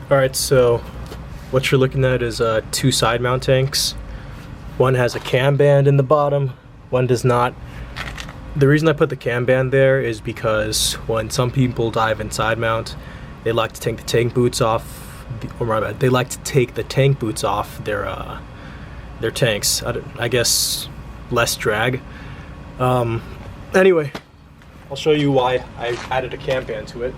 Alright, so what you're looking at is two side mount tanks. One has a cam band in the bottom, one does not. The reason I put the cam band there is because when some people dive in side mount, they like to take the tank boots off, they like to take the tank boots off their tanks. I guess less drag. Anyway, I'll show you why I added a cam band to it.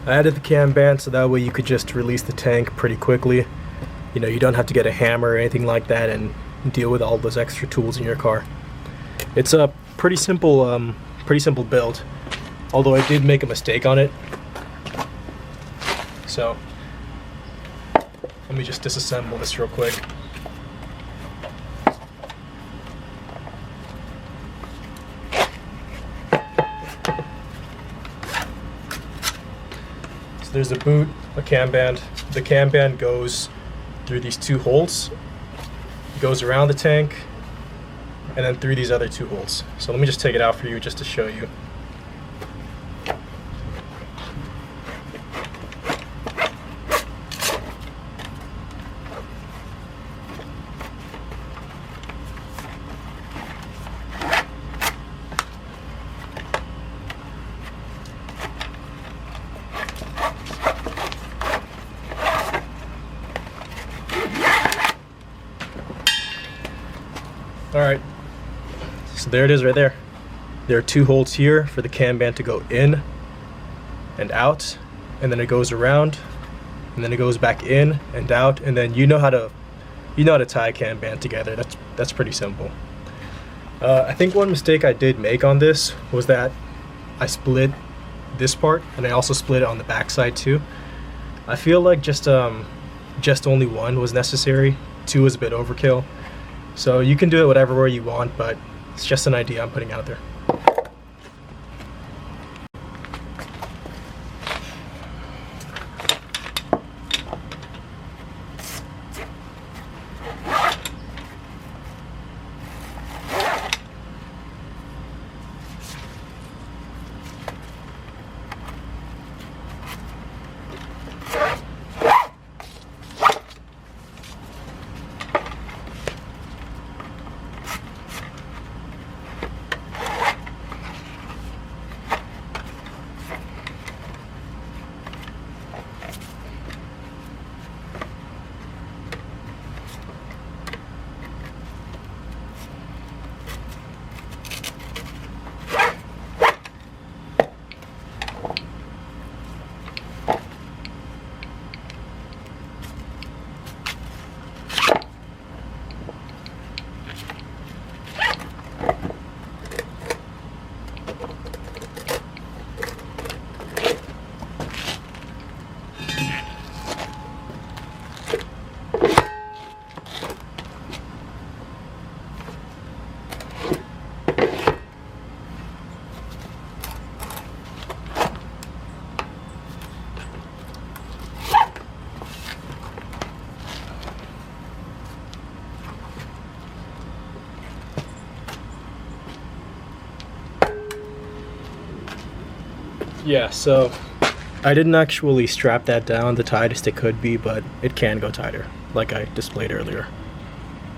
I added the cam band so that way you could just release the tank pretty quickly. You know, you don't have to get a hammer or anything like that and deal with all those extra tools in your car. It's a pretty simple build, although I did make a mistake on it. So let me just disassemble this real quick. There's a boot, a cam band. The cam band goes through these two holes, goes around the tank, and then through these other two holes. So let me just take it out for you just to show you. Alright, so there it is right there. There are two holes here for the cam band to go in and out, and then it goes around, and then it goes back in and out, and then you know how to tie a cam band together. That's pretty simple. I think one mistake I did make on this was that I split this part, and I also split it on the back side too. I feel like just only one was necessary. Two was a bit overkill. So you can do it whatever way you want, but it's just an idea I'm putting out there. Yeah, so I didn't actually strap that down the tightest it could be, but it can go tighter, like I displayed earlier.